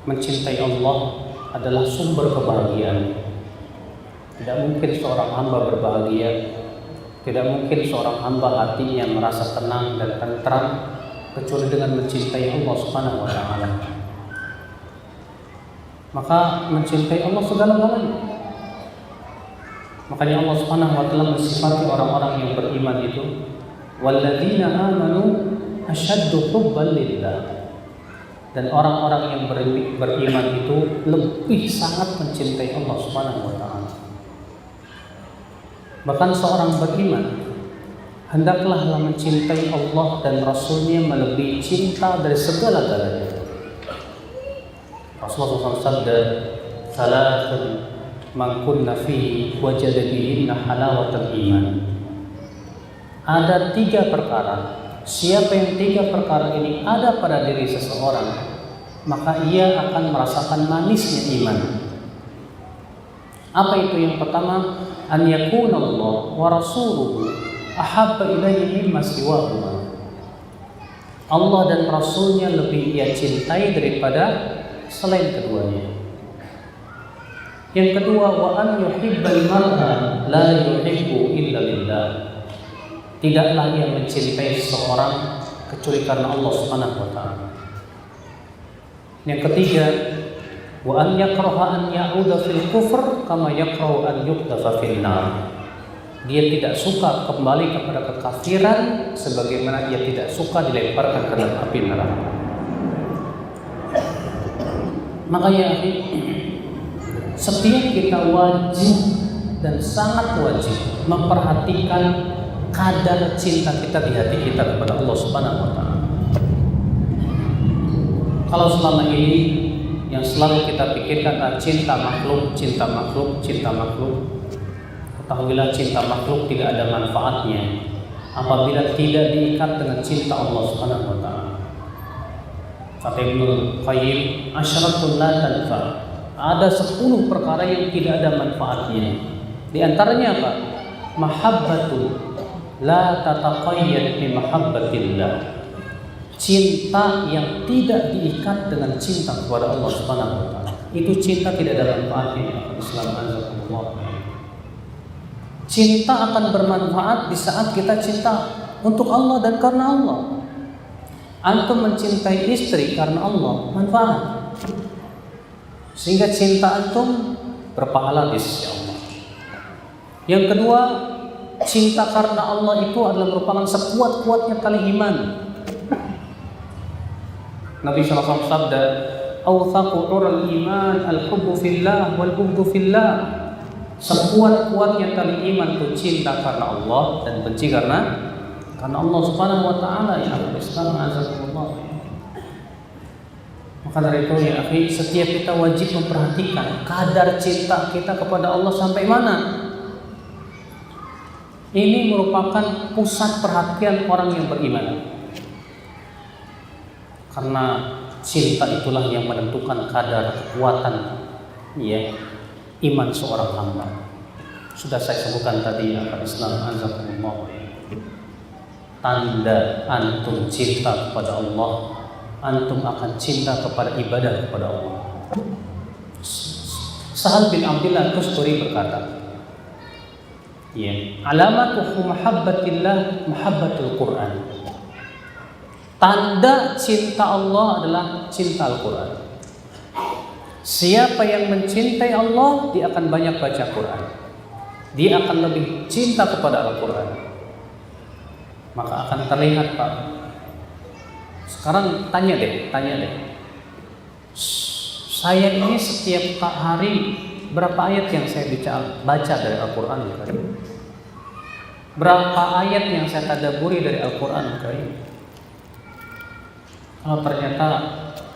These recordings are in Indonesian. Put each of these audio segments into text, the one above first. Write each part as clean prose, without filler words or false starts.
mencintai Allah adalah sumber kebahagiaan. Tidak mungkin seorang hamba berbahagia, tidak mungkin seorang hamba hatinya merasa tenang dan tentram kecuali dengan mencintai Allah Subhanahu wa taala. Maka mencintai Allah segala-galanya. Makanya Allah Subhanahu wa taala mensifati orang-orang yang beriman itu, walladzina amanu asyaddu hubban lillah. Dan orang-orang yang beriman itu lebih sangat mencintai Allah Subhanahu wa taala. Bahkan seorang beriman hendaklah mencintai Allah dan Rasulnya melebihi cinta dari segala-galanya. Rasulullah SAW salatun man kunna fihi wajada bihinna halawatal iman. Ada 3 perkara. Siapa yang 3 perkara ini ada pada diri seseorang, maka ia akan merasakan manisnya iman. Apa itu? Yang pertama, an yakuna Allah wa rasuluhu ahabba ilaihi mimma siwahuma. Allah dan Rasulnya lebih ia cintai daripada selain keduanya. Yang kedua, wa an yuhibbal mar'a la yuhibbu illa lillah. Tidaklah ia mencintai seseorang kecuali karena Allah Subhanahu wa taala. Yang ketiga, wa an yakraha an ya'uda fil kufr kama yakrahu an yuqdhafa fil nar. Dia tidak suka kembali kepada kekafiran sebagaimana dia tidak suka dilemparkan ke dalam api neraka. Makanya setiap kita wajib dan sangat wajib memperhatikan kadar cinta kita di hati kita kepada Allah Subhanahu wa taala. Kalau selama ini yang selalu kita pikirkan adalah cinta makhluk, cinta makhluk, cinta makhluk, ketahuilah cinta makhluk tidak ada manfaatnya apabila tidak diikat dengan cinta Allah Subhanahu wa taala. Kata Ibnu Qayyim, asyaratun la tanfa. Ada 10 perkara yang tidak ada manfaatnya. Di antaranya apa? Mahabbatun la tataqayyad bi mahabbatillah. Cinta yang tidak diikat dengan cinta kepada Allah Subhanahu wa taala. Itu cinta tidak ada manfaatnya. Islam azakumullah. Cinta akan bermanfaat di saat kita cinta untuk Allah dan karena Allah. Antum mencintai istri karena Allah, manfaat. Sehingga cinta antum berpahala di sisi Allah. Yang kedua, cinta karena Allah itu adalah merupakan sekuat-kuatnya tali iman. Nabi SAW sabda, "Awthaqu ural iman al-hubbu fillah wal bughdu fillah." Sekuat-kuatnya tali iman itu cinta karena Allah dan benci karena Allah Subhanahu wa taala. Ya Islam azakumullah. Maka dari itu ya akhi, setiap kita wajib memperhatikan kadar cinta kita kepada Allah sampai mana. Ini merupakan pusat perhatian orang yang beriman. Karena cinta itulah yang menentukan kadar kekuatan ya iman seorang hamba. Sudah saya sebutkan tadi Islam azakumullah. Tanda antum cinta kepada Allah, antum akan cinta kepada ibadah kepada Allah. Sahal bin Abdullah Tusturi berkata, ya, alamatuhu mahabbatillah mahabbatul Quran. Tanda cinta Allah adalah cinta Al-Quran. Siapa yang mencintai Allah, dia akan banyak baca Quran. Dia akan lebih cinta kepada Al-Quran. Maka akan terlihat, Pak. Sekarang tanya deh. Saya ini setiap hari berapa ayat yang saya baca dari Al-Quran Karim? Berapa ayat yang saya tadabburi dari Al-Quran Karim? Kalau ternyata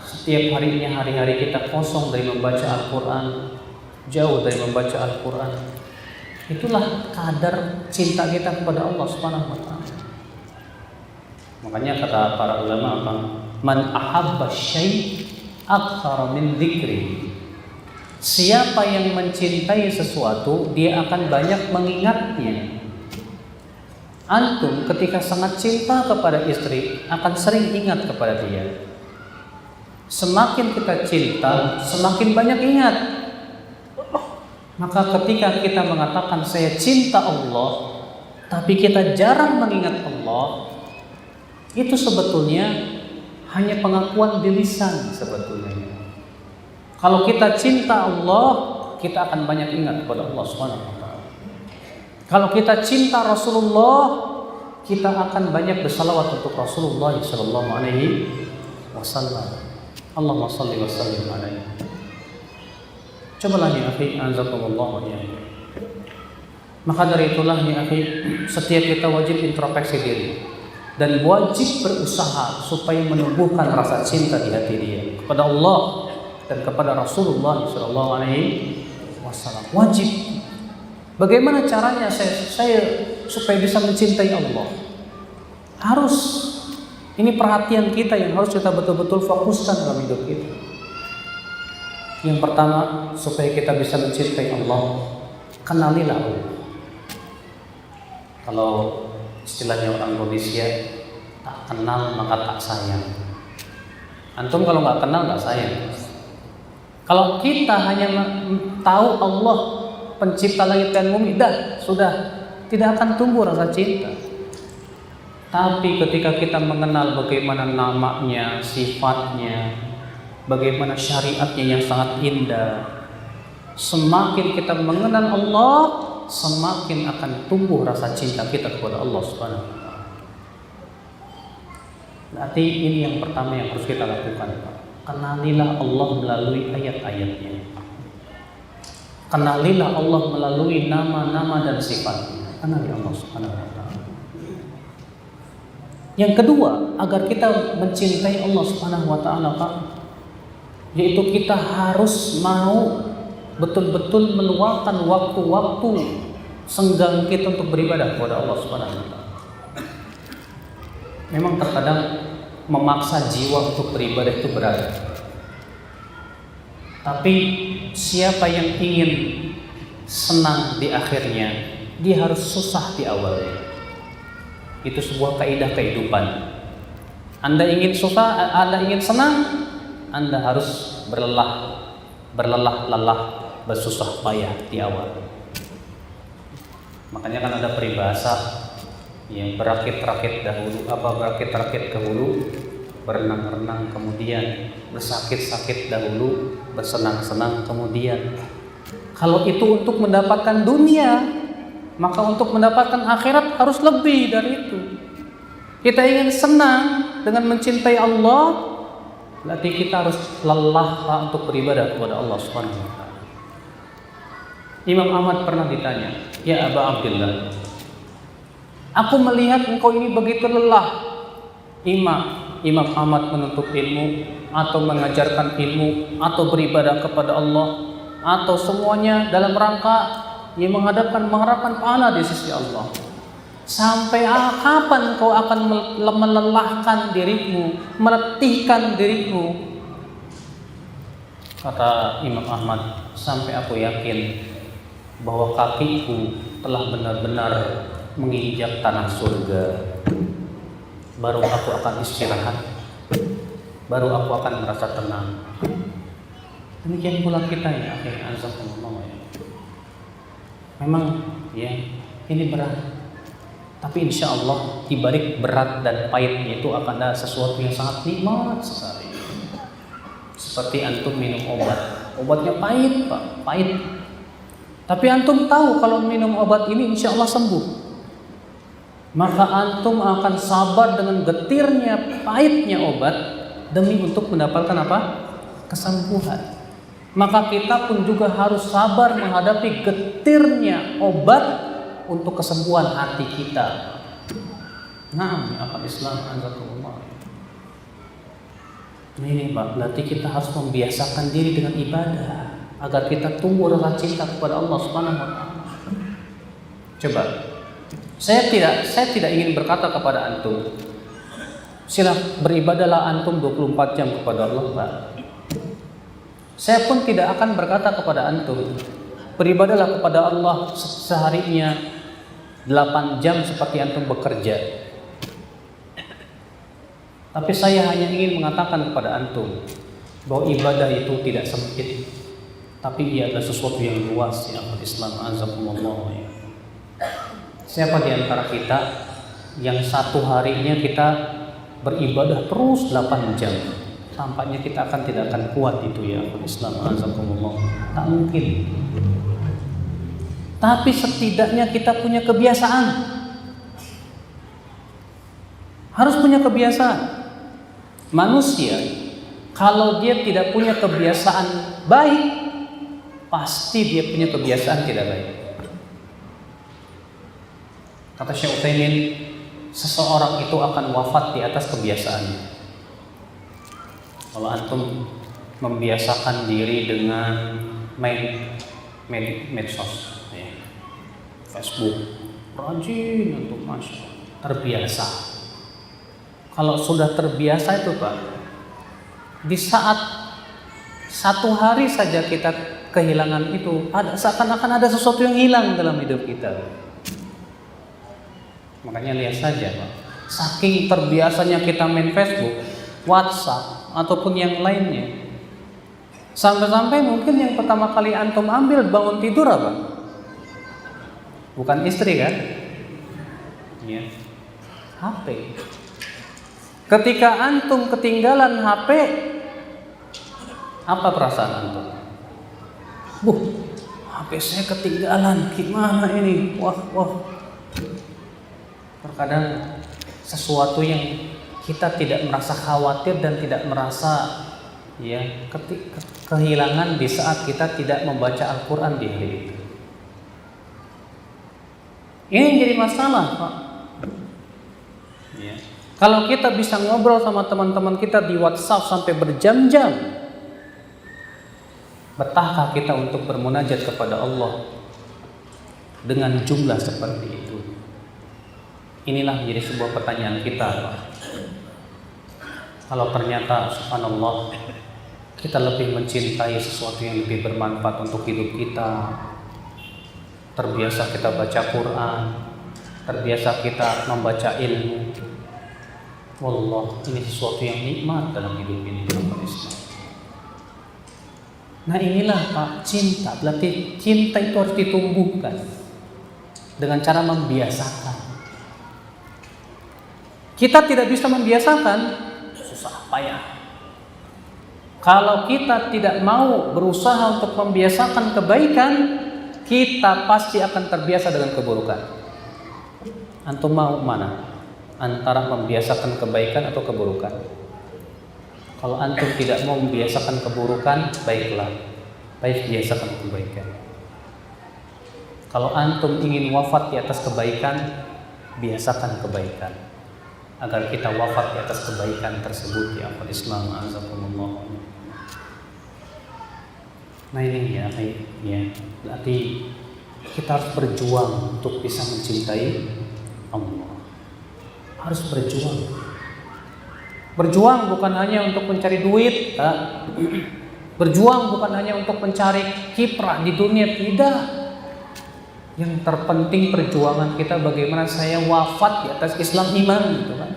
setiap harinya hari-hari kita kosong dari membaca Al-Quran, jauh dari membaca Al-Quran, itulah kadar cinta kita kepada Allah Subhanahu wa taala. Makanya kata para ulama apa? Man ahabba syai' aktsara min dzikri. Siapa yang mencintai sesuatu, dia akan banyak mengingatnya. Antum ketika sangat cinta kepada istri akan sering ingat kepada dia. Semakin kita cinta, semakin banyak ingat. Maka ketika kita mengatakan saya cinta Allah, tapi kita jarang mengingat Allah, itu sebetulnya hanya pengakuan di lisan sebetulnya. Kalau kita cinta Allah, kita akan banyak ingat kepada Allah Subhanahu wa taala. Kalau kita cinta Rasulullah, kita akan banyak bersalawat untuk Rasulullah sallallahu alaihi wasallam. Allahumma shalli wa sallim alaihi. Cobalah ya akhi, azakumullah wa iyyakum. Maka dari itulah ya akhi, setiap kita wajib introspeksi diri dan wajib berusaha supaya menumbuhkan rasa cinta di hati dia kepada Allah dan kepada Rasulullah sallallahu alaihi wasallam. Wajib. Bagaimana caranya saya supaya bisa mencintai Allah? Harus, ini perhatian kita yang harus kita betul-betul fokuskan dalam hidup kita. Yang pertama, supaya kita bisa mencintai Allah, kenalilah Allah. Kalau istilahnya orang Indonesia, tak kenal maka tak sayang. Antum kalau nggak kenal nggak sayang. Kalau kita hanya tahu Allah pencipta langit dan bumi, sudah tidak akan tumbuh rasa cinta. Tapi ketika kita mengenal bagaimana namanya, sifatnya, bagaimana syariatnya yang sangat indah, semakin kita mengenal Allah, semakin akan tumbuh rasa cinta kita kepada Allah Subhanahu wa taala. Berarti ini yang pertama yang harus kita lakukan, Pak. Kenalilah Allah melalui ayat-ayatnya. Kenalilah Allah melalui nama-nama dan sifatnya. Kenali Allah Subhanahu wa taala. Yang kedua, agar kita mencintai Allah Subhanahu wa taala, Pak, yaitu kita harus mau betul-betul meluangkan waktu-waktu senggang kita untuk beribadah kepada Allah Subhanahu wa taala. Memang terkadang memaksa jiwa untuk beribadah itu berat. Tapi siapa yang ingin senang di akhirnya, dia harus susah di awalnya. Itu sebuah kaidah kehidupan. Anda ingin susah, Anda ingin senang, Anda harus berlelah-lelah, bersusah payah di awal. Makanya kan ada peribahasa yang berakit-rakit dahulu, berakit-rakit dahulu, berenang-renang kemudian, bersakit-sakit dahulu, bersenang-senang kemudian. Kalau itu untuk mendapatkan dunia, maka untuk mendapatkan akhirat harus lebih dari itu. Kita ingin senang dengan mencintai Allah, berarti kita harus lelah untuk beribadah kepada Allah Subhanahu wa taala. Imam Ahmad pernah ditanya, "Ya Aba Abdillah, aku melihat engkau ini begitu lelah. Imam Ahmad menuntut ilmu atau mengajarkan ilmu atau beribadah kepada Allah atau semuanya dalam rangka yang mengharapkan pahala di sisi Allah. Sampai kapan kau akan melelahkan dirimu, meletihkan dirimu?" Kata Imam Ahmad, "Sampai aku yakin bahwa kakiku telah benar-benar menginjak tanah surga, baru aku akan istirahat, baru aku akan merasa tenang." Demikian pula kita ya, memang ya ini berat, tapi insya Allah dibalik berat dan pahitnya itu akan ada sesuatu yang sangat nikmat sekali. Seperti antum minum obatnya pahit, Pak, pahit. Tapi antum tahu kalau minum obat ini insya Allah sembuh. Maka antum akan sabar dengan getirnya, pahitnya obat demi untuk mendapatkan apa? Kesembuhan. Maka kita pun juga harus sabar menghadapi getirnya obat untuk kesembuhan hati kita. Nah, apa Islam anzakumullah. Ini Pak, berarti kita harus membiasakan diri dengan ibadah agar kita tumbuh rasa cinta kepada Allah Subhanahu wa taala. Coba, saya tidak ingin berkata kepada antum, sila beribadahlah antum 24 jam kepada Allah, Pak. Saya pun tidak akan berkata kepada antum, beribadahlah kepada Allah seharinya 8 jam seperti antum bekerja. Tapi saya hanya ingin mengatakan kepada antum, bahwa ibadah itu tidak sempit, tapi ia adalah sesuatu yang luas ya Islam azakumullah ya. Siapa di antara kita yang satu harinya kita beribadah terus 8 jam? Tampaknya kita tidak akan kuat itu ya Islam azakumullah. Tak mungkin. Tapi setidaknya kita punya kebiasaan. Harus punya kebiasaan. Manusia kalau dia tidak punya kebiasaan baik, pasti dia punya kebiasaan tidak baik. Kata Syekh Utsaimin, seseorang itu akan wafat di atas kebiasaannya. Kalau antum membiasakan diri dengan main medsos, ya, Facebook, rajin untuk masuk, terbiasa. Kalau sudah terbiasa itu Pak, di saat satu hari saja kita kehilangan itu, seakan-akan ada sesuatu yang hilang dalam hidup kita. Makanya lihat saja Pak, saking terbiasanya kita main Facebook, WhatsApp, ataupun yang lainnya, sampai-sampai mungkin yang pertama kali antum ambil bangun tidur apa? Bukan istri kan? Ya, HP. Ketika antum ketinggalan HP, apa perasaan antum? HP saya ketinggalan, gimana ini? Wah. Terkadang sesuatu yang kita tidak merasa khawatir dan tidak merasa ya kehilangan di saat kita tidak membaca Al-Quran di hari itu. Ini yang jadi masalah Pak. Ya. Kalau kita bisa ngobrol sama teman-teman kita di WhatsApp sampai berjam-jam, betahkah kita untuk bermunajat kepada Allah dengan jumlah seperti itu? Inilah menjadi sebuah pertanyaan kita Pak. Kalau ternyata subhanallah kita lebih mencintai sesuatu yang lebih bermanfaat untuk hidup kita, terbiasa kita baca Quran, terbiasa kita membaca ilmu, wallah ini sesuatu yang nikmat dalam hidup ini dalam Islam. Nah inilah Pak, cinta. Berarti cinta itu harus ditumbuhkan dengan cara membiasakan. Kita tidak bisa membiasakan, susah payah. Kalau kita tidak mau berusaha untuk membiasakan kebaikan, kita pasti akan terbiasa dengan keburukan. Antum mau mana? Antara membiasakan kebaikan atau keburukan? Kalau antum tidak mau membiasakan keburukan, baiklah, baik biasakan kebaikan. Kalau antum ingin wafat di atas kebaikan, biasakan kebaikan agar kita wafat di atas kebaikan tersebut ya Islam azakumullah. Nah ini ya, berarti kita harus berjuang untuk bisa mencintai Allah. Harus berjuang. Berjuang bukan hanya untuk mencari duit, berjuang bukan hanya untuk mencari kiprah di dunia, tidak. Yang terpenting perjuangan kita bagaimana saya wafat di atas Islam iman gitu kan.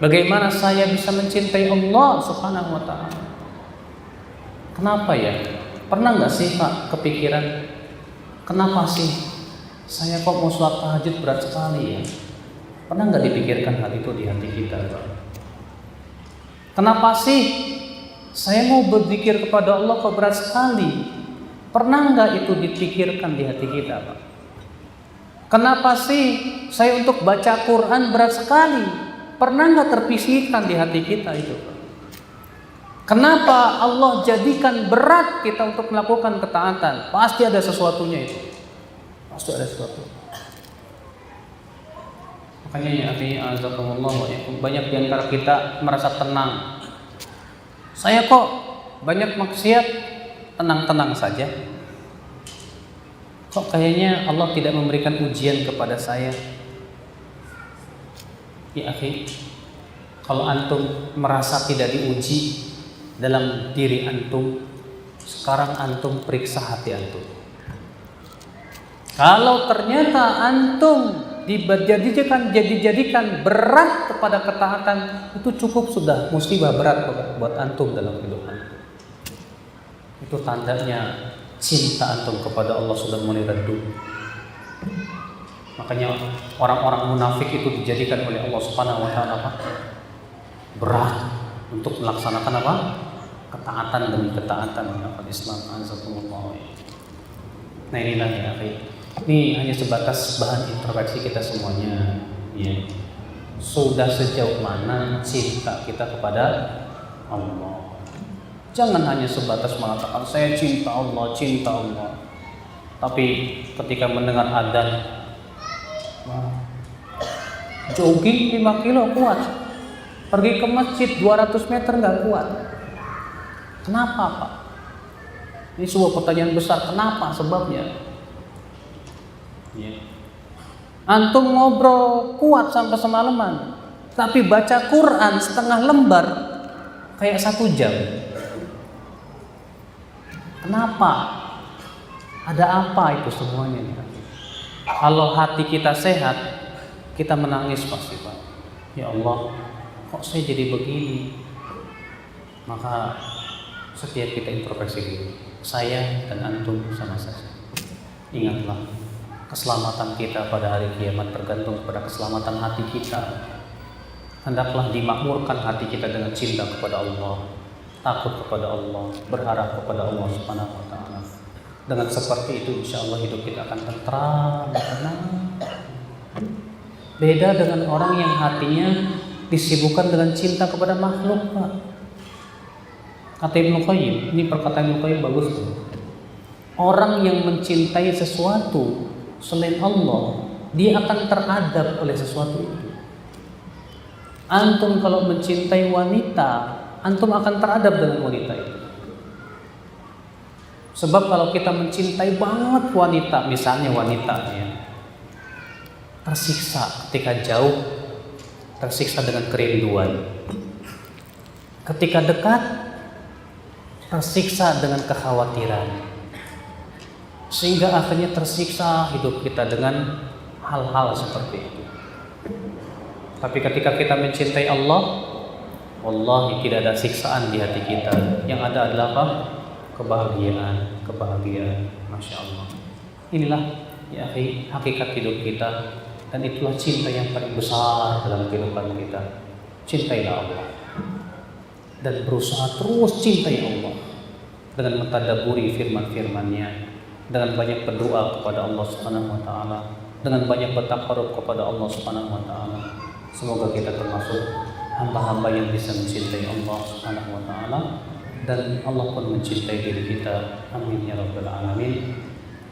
Bagaimana saya bisa mencintai Allah Subhanahu wa taala. Kenapa ya? Pernah nggak sih Pak kepikiran, kenapa sih saya kok mau sholat tahajud berat sekali ya? Pernah nggak dipikirkan hal itu di hati kita Pak? Kenapa sih saya mau berzikir kepada Allah kok berat sekali? Pernah nggak itu dipikirkan di hati kita Pak? Kenapa sih saya untuk baca Quran berat sekali? Pernah nggak terpisihkan di hati kita itu Pak? Kenapa Allah jadikan berat kita untuk melakukan ketaatan? Pasti ada sesuatunya itu. Pasti ada sesuatu. Makanya ya azakumullah, banyak di antara kita merasa tenang. Saya kok banyak maksiat, tenang-tenang saja. Kok kayaknya Allah tidak memberikan ujian kepada saya? Ya akhi, kalau antum merasa tidak diuji dalam diri antum, sekarang antum periksa hati antum. Kalau ternyata antum dijadikan berat kepada ketaatan, itu cukup sudah musibah berat buat antum dalam kehidupan. Itu tandanya cinta antum kepada Allah sudah mulai redup. Makanya orang-orang munafik itu dijadikan oleh Allah Subhanahu wa taala berat untuk melaksanakan ketaatan demi ketaatan dalam Islam. Azakumullah. Nah inilah ya, ini hanya sebatas bahan introspeksi kita semuanya. Ya. Sudah sejauh mana cinta kita kepada Allah? Jangan hanya sebatas mengatakan saya cinta Allah, cinta Allah. Tapi ketika mendengar adzan, jogging 5 kilo kuat, pergi ke masjid 200 meter nggak kuat. Kenapa Pak? Ini sebuah pertanyaan besar. Kenapa? Sebabnya ya. Antum ngobrol kuat sampai semalaman, tapi baca Quran setengah lembar kayak 1 jam. Kenapa? Ada apa itu semuanya? Kalau hati kita sehat, kita menangis pasti Pak. Ya Allah, kok saya jadi begini? Maka setiap kita introspeksi diri, saya dan antum sama saja. Ingatlah, keselamatan kita pada hari kiamat tergantung pada keselamatan hati kita. Hendaklah dimakmurkan hati kita dengan cinta kepada Allah, takut kepada Allah, berharap kepada Allah Subhanahu wa taala. Dengan seperti itu insya Allah hidup kita akan tentram, tenang. Beda dengan orang yang hatinya disibukkan dengan cinta kepada makhluk Pak. Kata Ibnu Qayyim, ini perkataan Ibnu Qayyim bagus tuh. Orang yang mencintai sesuatu selain Allah, dia akan teradab oleh sesuatu itu. Antum kalau mencintai wanita, antum akan teradab dengan wanita itu. Sebab kalau kita mencintai banget wanita, misalnya wanita ya, tersiksa ketika jauh, tersiksa dengan kerinduan. Ketika dekat, tersiksa dengan kekhawatiran. Sehingga akhirnya tersiksa hidup kita dengan hal-hal seperti itu. Tapi ketika kita mencintai Allah, wallahi tidak ada siksaan di hati kita. Yang ada adalah apa? Kebahagiaan. Masya Allah. Inilah ya hakikat hidup kita. Dan itulah cinta yang paling besar dalam kehidupan kita. Cintailah Allah. Dan berusaha terus cintai Allah. Dengan mentadaburi firman-firman-Nya. Dengan banyak berdoa kepada Allah Subhanahu wa taala, dengan banyak bertakarub kepada Allah Subhanahu wa taala. Semoga kita termasuk hamba-hamba yang bisa mencintai Allah Subhanahu wa taala dan Allah pun mencintai diri kita. Amin ya rabbal alamin.